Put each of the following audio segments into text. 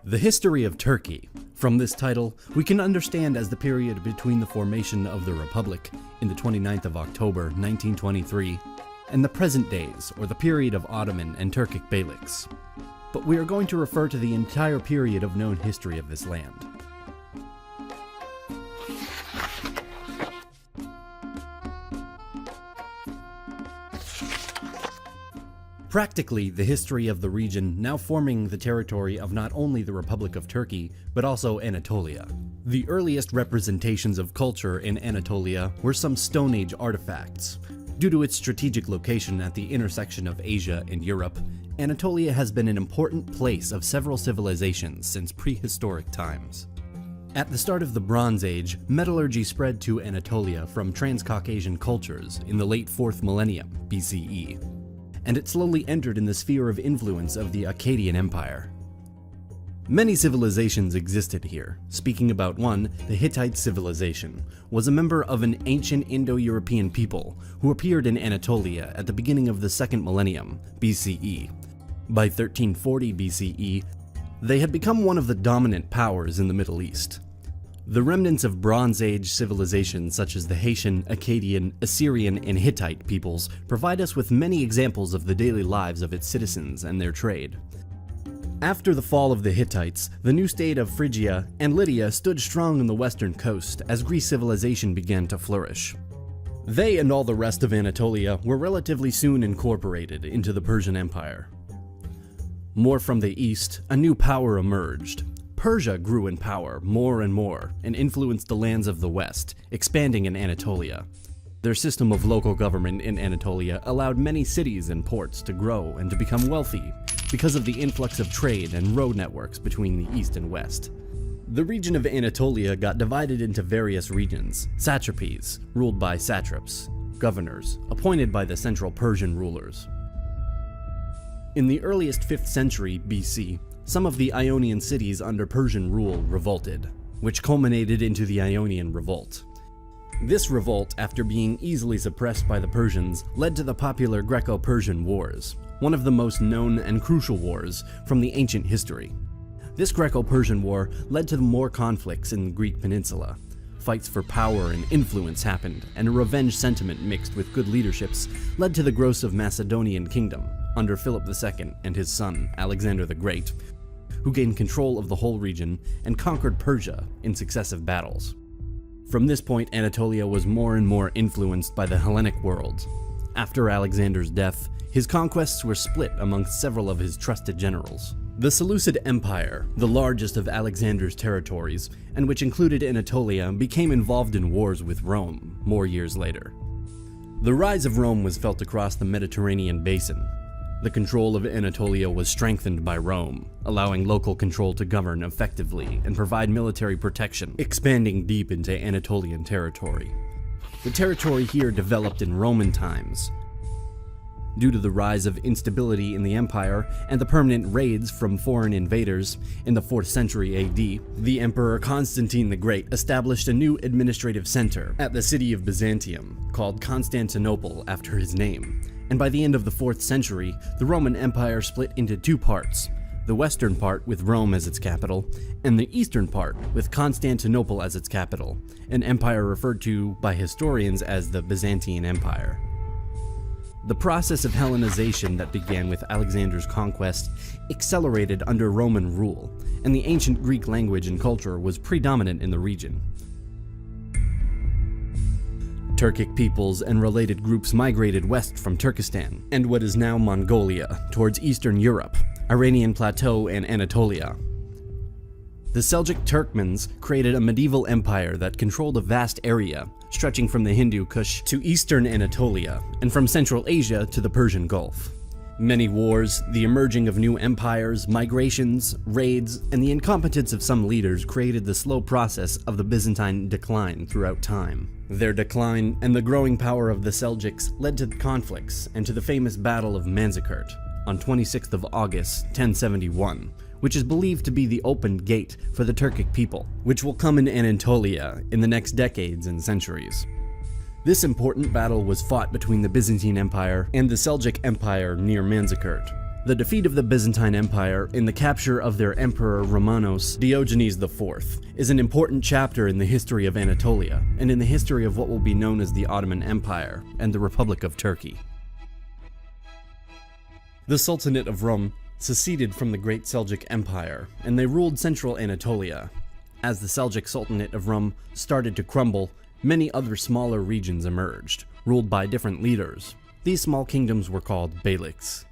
The history of Turkey. From this title, we can understand as the period between the formation of the Republic in the 29th of October 1923 and the present days, or the period of Ottoman and Turkic Beyliks. But we are going to refer to the entire period of known history of this land. Practically, the history of the region now forming the territory of not only the Republic of Turkey, but also Anatolia. The earliest representations of culture in Anatolia were some Stone Age artifacts. Due to its strategic location at the intersection of Asia and Europe, Anatolia has been an important place of several civilizations since prehistoric times. At the start of the Bronze Age, metallurgy spread to Anatolia from Transcaucasian cultures in the late 4th millennium BCE. And it slowly entered in the sphere of influence of the Akkadian Empire. Many civilizations existed here. Speaking about one, the Hittite civilization was a member of an ancient Indo-European people who appeared in Anatolia at the beginning of the 2nd millennium BCE. By 1340 BCE, they had become one of the dominant powers in the Middle East. The remnants of Bronze Age civilizations such as the Haitian, Akkadian, Assyrian, and Hittite peoples provide us with many examples of the daily lives of its citizens and their trade. After the fall of the Hittites, the new state of Phrygia and Lydia stood strong on the western coast as Greek civilization began to flourish. They and all the rest of Anatolia were relatively soon incorporated into the Persian Empire. More from the east, a new power emerged. Persia grew in power more and more and influenced the lands of the west, expanding in Anatolia. Their system of local government in Anatolia allowed many cities and ports to grow and to become wealthy because of the influx of trade and road networks between the east and west. The region of Anatolia got divided into various regions, satrapies, ruled by satraps, governors, appointed by the central Persian rulers. In the earliest 5th century BC, some of the Ionian cities under Persian rule revolted, which culminated into the Ionian Revolt. This revolt, after being easily suppressed by the Persians, led to the popular Greco-Persian Wars, one of the most known and crucial wars from the ancient history. This Greco-Persian War led to more conflicts in the Greek peninsula. Fights for power and influence happened, and a revenge sentiment mixed with good leaderships led to the growth of Macedonian kingdom under Philip II and his son, Alexander the Great, who gained control of the whole region and conquered Persia in successive battles. From this point, Anatolia was more and more influenced by the Hellenic world. After Alexander's death, his conquests were split amongst several of his trusted generals. The Seleucid Empire, the largest of Alexander's territories, and which included Anatolia, became involved in wars with Rome more years later. The rise of Rome was felt across the Mediterranean basin. The control of Anatolia was strengthened by Rome, allowing local control to govern effectively and provide military protection, expanding deep into Anatolian territory. The territory here developed in Roman times. Due to the rise of instability in the empire and the permanent raids from foreign invaders in the 4th century AD, the Emperor Constantine the Great established a new administrative center at the city of Byzantium, called Constantinople after his name. And by the end of the 4th century, the Roman Empire split into two parts, the western part with Rome as its capital, and the eastern part with Constantinople as its capital, an empire referred to by historians as the Byzantine Empire. The process of Hellenization that began with Alexander's conquest accelerated under Roman rule, and the ancient Greek language and culture was predominant in the region. Turkic peoples and related groups migrated west from Turkestan and what is now Mongolia towards Eastern Europe, Iranian Plateau, and Anatolia. The Seljuk Turkmens created a medieval empire that controlled a vast area, stretching from the Hindu Kush to eastern Anatolia and from Central Asia to the Persian Gulf. Many wars, the emerging of new empires, migrations, raids, and the incompetence of some leaders created the slow process of the Byzantine decline throughout time. Their decline and the growing power of the Seljuks led to conflicts and to the famous Battle of Manzikert on 26th of August, 1071, which is believed to be the open gate for the Turkic people, which will come in Anatolia in the next decades and centuries. This important battle was fought between the Byzantine Empire and the Seljuk Empire near Manzikert. The defeat of the Byzantine Empire in the capture of their emperor Romanos Diogenes IV is an important chapter in the history of Anatolia and in the history of what will be known as the Ottoman Empire and the Republic of Turkey. The Sultanate of Rum seceded from the Great Seljuk Empire, and they ruled central Anatolia. As the Seljuk Sultanate of Rum started to crumble, many other smaller regions emerged, ruled by different leaders. These small kingdoms were called beyliks.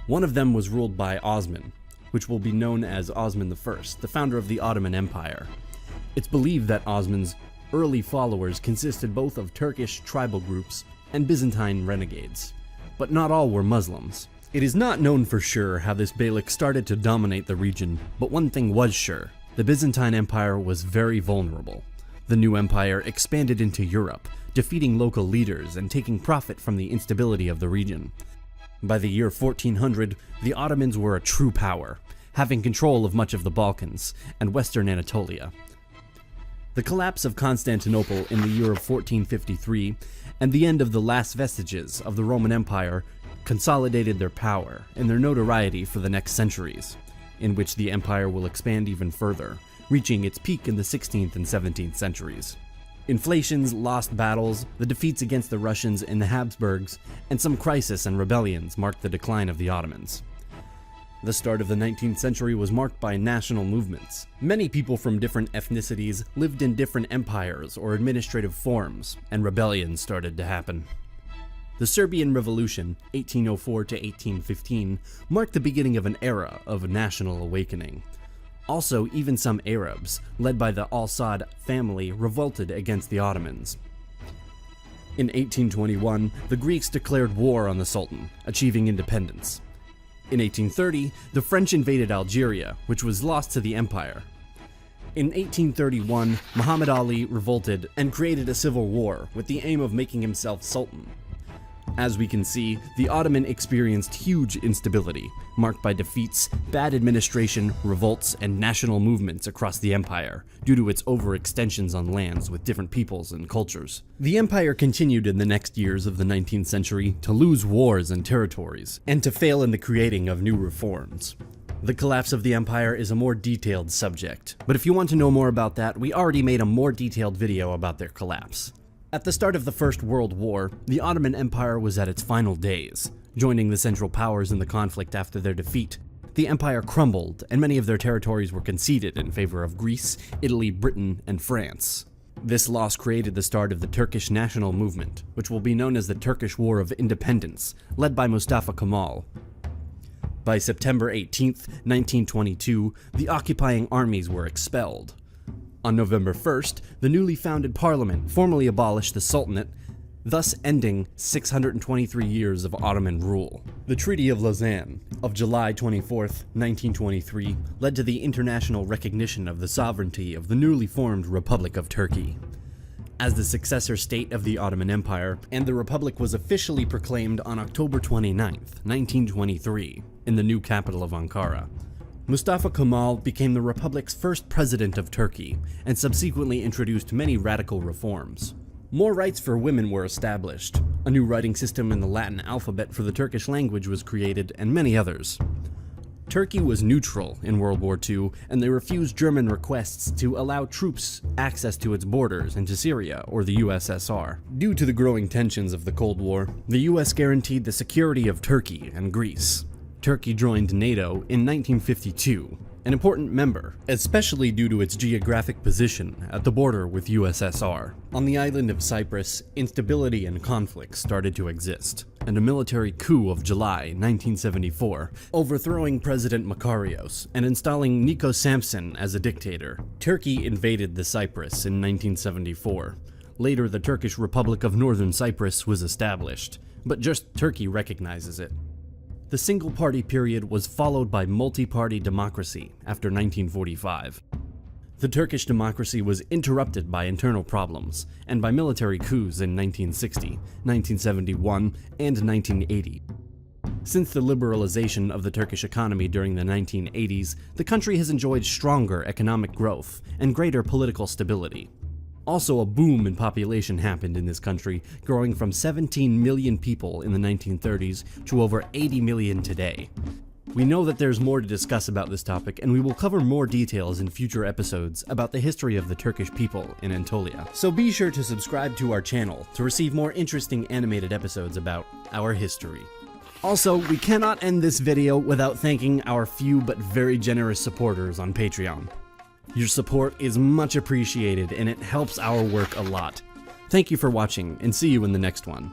One of them was ruled by Osman, which will be known as Osman I, the founder of the Ottoman Empire. It's believed that Osman's early followers consisted both of Turkish tribal groups and Byzantine renegades, but not all were Muslims. It is not known for sure how this beylik started to dominate the region, but one thing was sure: the Byzantine Empire was very vulnerable. The new empire expanded into Europe, defeating local leaders and taking profit from the instability of the region. By the year 1400, the Ottomans were a true power, having control of much of the Balkans and western Anatolia. The collapse of Constantinople in the year of 1453 and the end of the last vestiges of the Roman Empire consolidated their power and their notoriety for the next centuries, in which the empire will expand even further, reaching its peak in the 16th and 17th centuries. Inflations, lost battles, the defeats against the Russians and the Habsburgs, and some crises and rebellions marked the decline of the Ottomans. The start of the 19th century was marked by national movements. Many people from different ethnicities lived in different empires or administrative forms, and rebellions started to happen. The Serbian Revolution, 1804 to 1815, marked the beginning of an era of national awakening. Also, even some Arabs, led by the Al-Saud family, revolted against the Ottomans. In 1821, the Greeks declared war on the Sultan, achieving independence. In 1830, the French invaded Algeria, which was lost to the empire. In 1831, Muhammad Ali revolted and created a civil war with the aim of making himself Sultan. As we can see, the Ottoman experienced huge instability, marked by defeats, bad administration, revolts, and national movements across the empire, due to its overextensions on lands with different peoples and cultures. The empire continued in the next years of the 19th century to lose wars and territories, and to fail in the creating of new reforms. The collapse of the empire is a more detailed subject, but if you want to know more about that, we already made a more detailed video about their collapse. At the start of the First World War, the Ottoman Empire was at its final days. Joining the Central Powers in the conflict after their defeat, the empire crumbled and many of their territories were conceded in favor of Greece, Italy, Britain, and France. This loss created the start of the Turkish national movement, which will be known as the Turkish War of Independence, led by Mustafa Kemal. By September 18, 1922, the occupying armies were expelled. On November 1st, the newly founded parliament formally abolished the Sultanate, thus ending 623 years of Ottoman rule. The Treaty of Lausanne of July 24, 1923, led to the international recognition of the sovereignty of the newly formed Republic of Turkey as the successor state of the Ottoman Empire, and the Republic was officially proclaimed on October 29, 1923, in the new capital of Ankara. Mustafa Kemal became the Republic's first president of Turkey, and subsequently introduced many radical reforms. More rights for women were established, a new writing system in the Latin alphabet for the Turkish language was created, and many others. Turkey was neutral in World War II, and they refused German requests to allow troops access to its borders into Syria or the USSR. Due to the growing tensions of the Cold War, the US guaranteed the security of Turkey and Greece. Turkey joined NATO in 1952, an important member, especially due to its geographic position at the border with USSR. On the island of Cyprus, instability and conflict started to exist, and a military coup of July 1974, overthrowing President Makarios and installing Nikos Samson as a dictator. Turkey invaded the Cyprus in 1974. Later, the Turkish Republic of Northern Cyprus was established, but just Turkey recognizes it. The single-party period was followed by multi-party democracy after 1945. The Turkish democracy was interrupted by internal problems and by military coups in 1960, 1971, and 1980. Since the liberalization of the Turkish economy during the 1980s, the country has enjoyed stronger economic growth and greater political stability. Also, a boom in population happened in this country, growing from 17 million people in the 1930s to over 80 million today. We know that there's more to discuss about this topic, and we will cover more details in future episodes about the history of the Turkish people in Anatolia. So be sure to subscribe to our channel to receive more interesting animated episodes about our history. Also, we cannot end this video without thanking our few but very generous supporters on Patreon. Your support is much appreciated and it helps our work a lot. Thank you for watching and see you in the next one.